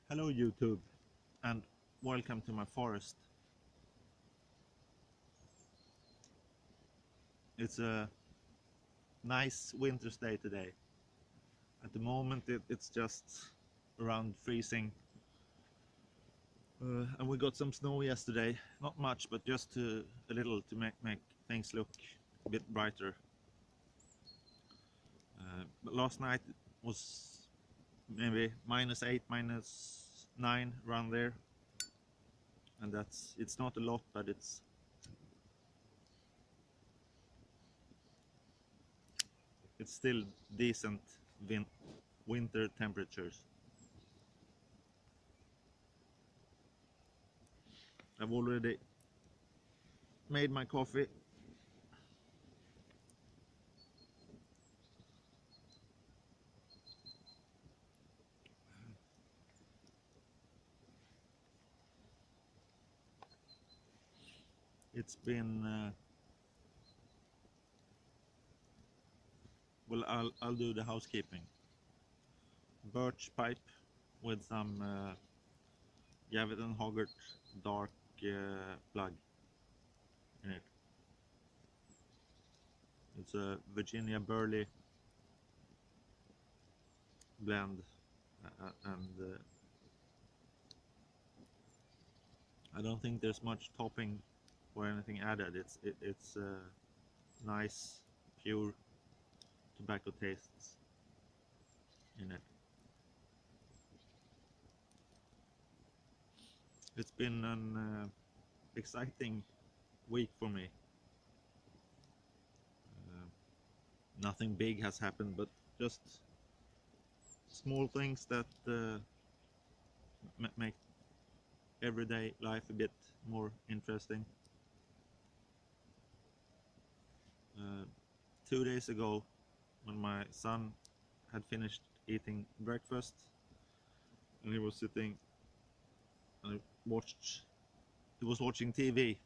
Hello YouTube, and welcome to my forest. It's a nice winter's day today. At the moment it's just around freezing, and we got some snow yesterday. Not much, but just a little to make things look a bit brighter. But last night was maybe -8, -9 around there, and it's not a lot, but it's still decent winter temperatures. I've already made my coffee. It's been well, I'll do the housekeeping. Birch pipe with some Gavit and Hoggart dark plug in it. It's a Virginia Burley blend, and I don't think there's much topping or anything added. It's nice, pure tobacco tastes in it. It's been an exciting week for me. Nothing big has happened, but just small things that make everyday life a bit more interesting. 2 days ago, when my son had finished eating breakfast and he was sitting and he was watching TV,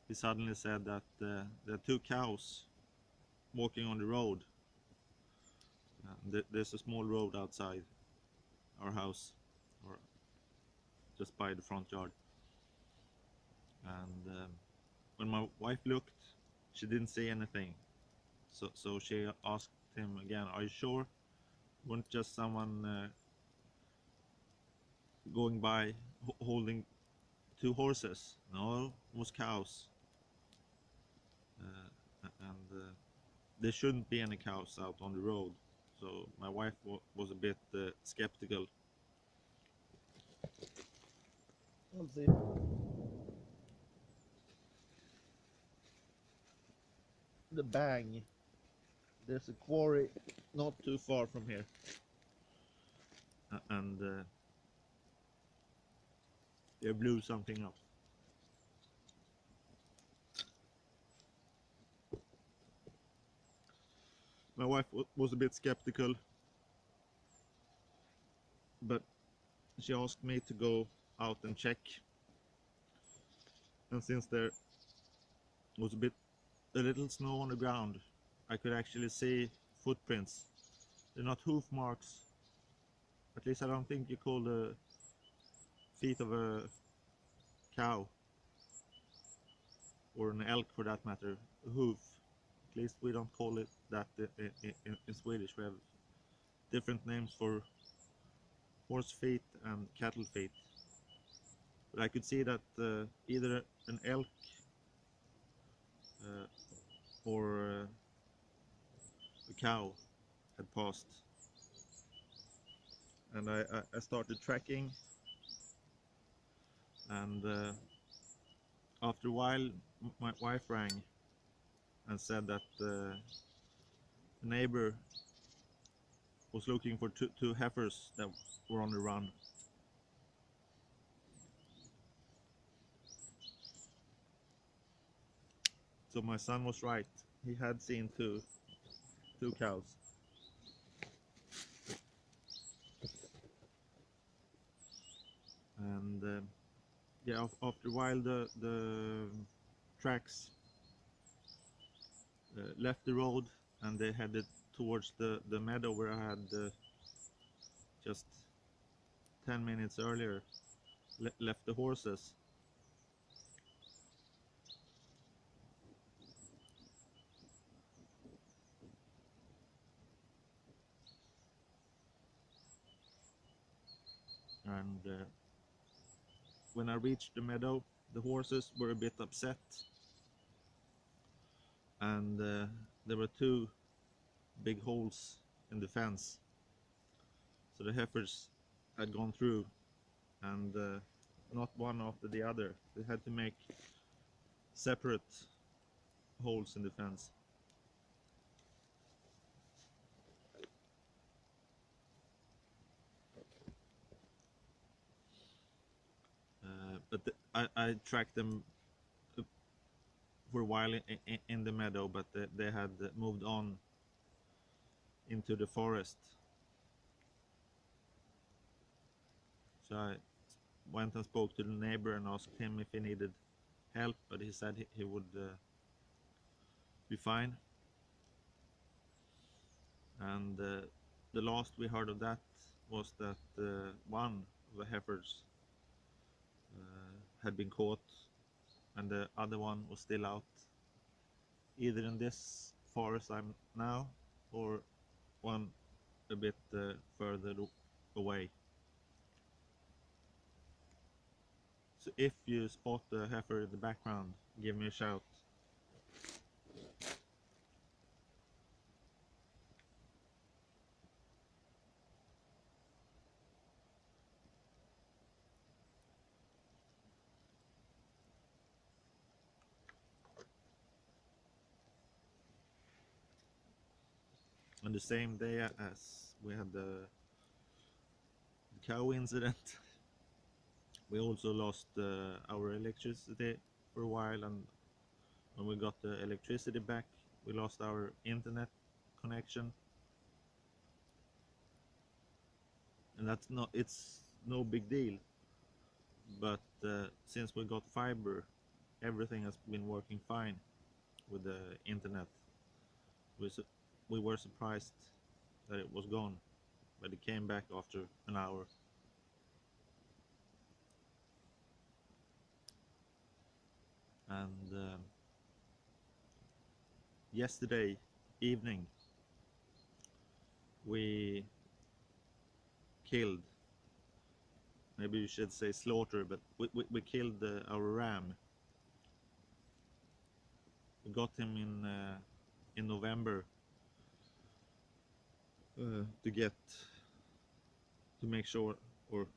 he suddenly said that there are two cows walking on the road. There's a small road outside our house, or just by the front yard, and when my wife looked, she didn't see anything, so she asked him again, "Are you sure? Wasn't just someone going by holding two horses?" "No, it was cows, and there shouldn't be any cows out on the road." So my wife was a bit skeptical. Let's see. The bang. There's a quarry not too far from here, and they blew something up. My wife was a bit skeptical, but she asked me to go out and check, and since there was a little snow on the ground, I could actually see footprints. They're not hoof marks, at least I don't think you call the feet of a cow, or an elk for that matter, a hoof. At least we don't call it that in Swedish. We have different names for horse feet and cattle feet. But I could see that either an elk or a cow had passed. And I started tracking, and after a while my wife rang and said that the neighbor was looking for two heifers that were on the run. So my son was right. He had seen two cows. And yeah, after a while the tracks left the road, and they headed towards the meadow where I had just 10 minutes earlier left the horses. And when I reached the meadow, the horses were a bit upset, and there were two big holes in the fence. So the heifers had gone through, and not one after the other. They had to make separate holes in the fence. I tracked them for a while in the meadow, but they had moved on into the forest. So I went and spoke to the neighbor and asked him if he needed help, but he said he would be fine. And the last we heard of that was that one of the heifers had been caught, and the other one was still out, either in this forest I'm now or one a bit further away. So if you spot the heifer in the background, give me a shout. On the same day as we had the cow incident, we also lost our electricity for a while, and when we got the electricity back, we lost our internet connection. And it's no big deal, but since we got fiber, everything has been working fine with the internet. We were surprised that it was gone, but it came back after an hour. And yesterday evening we killed, maybe you should say slaughter, but we killed our ram. We got him in November to make sure, or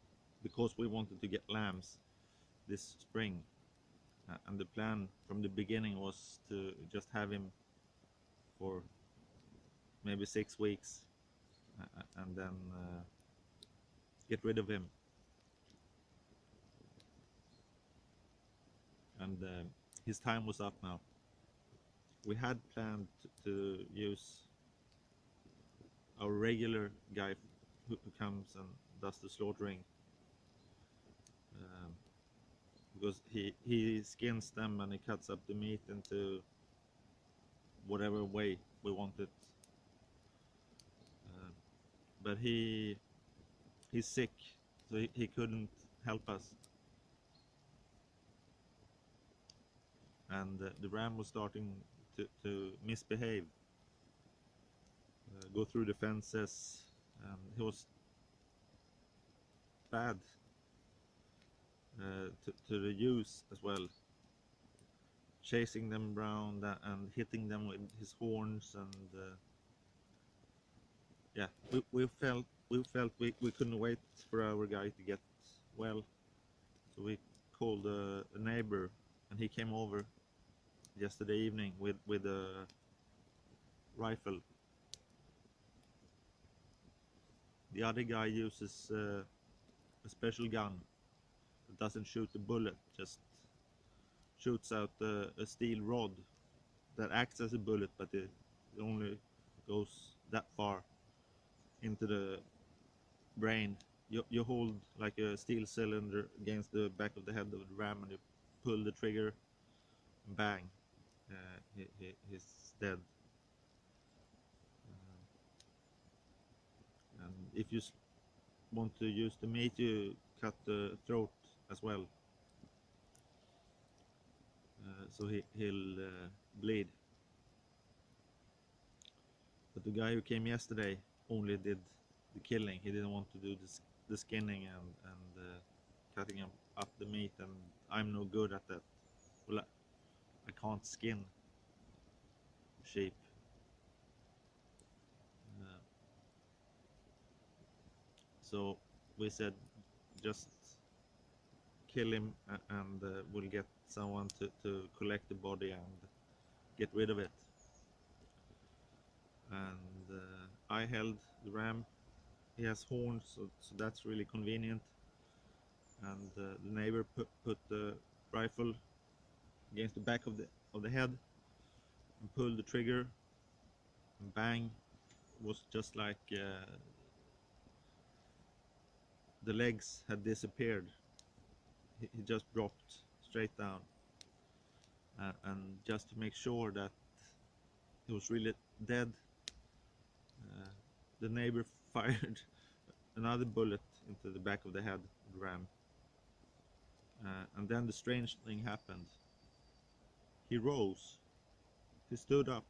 because we wanted to get lambs this spring, and the plan from the beginning was to just have him for maybe 6 weeks and then get rid of him. And his time was up now. We had planned to use our regular guy who comes and does the slaughtering, because he skins them and he cuts up the meat into whatever way we want it. But he's sick, so he couldn't help us. And the ram was starting to misbehave, go through the fences, and he was bad to the ewes as well, chasing them around and hitting them with his horns. And yeah, we felt we couldn't wait for our guy to get well, so we called a neighbor, and he came over yesterday evening with a rifle. The other guy uses a special gun that doesn't shoot a bullet, just shoots out a steel rod that acts as a bullet, but it only goes that far into the brain. You hold like a steel cylinder against the back of the head of the ram, and you pull the trigger, bang, he's dead. And if you want to use the meat to cut the throat as well, so he'll bleed. But the guy who came yesterday only did the killing. He didn't want to do the skinning and cutting him up the meat, and I'm no good at that. Well, I can't skin sheep. So we said just kill him, and we'll get someone to collect the body and get rid of it. And I held the ram. He has horns, so that's really convenient. And the neighbor put the rifle against the back of the head and pulled the trigger, and bang, it was just like the legs had disappeared. He just dropped straight down, and just to make sure that he was really dead, the neighbor fired another bullet into the back of the head of the ram. And then the strange thing happened. He rose. He stood up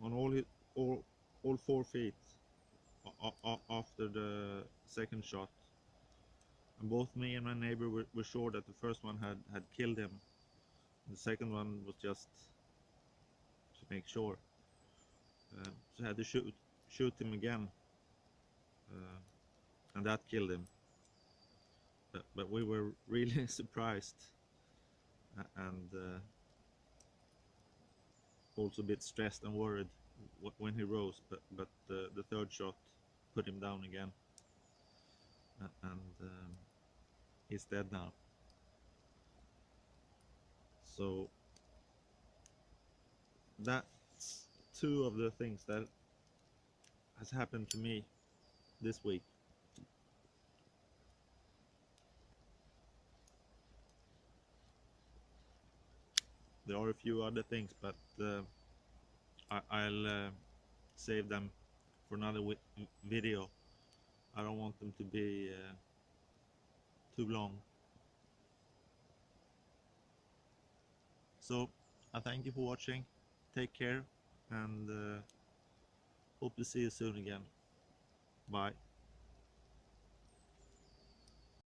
on all 4 feet after the second shot. And both me and my neighbor were sure that the first one had killed him. The second one was just to make sure. So I had to shoot him again, and that killed him. But we were really surprised, and also a bit stressed and worried when he rose. But the third shot put him down again, and he's dead now. So that's 2 of the things that has happened to me this week. There are a few other things, but I'll save them for another video. I don't want them to be too long. So I thank you for watching. Take care, and hope to see you soon again. Bye.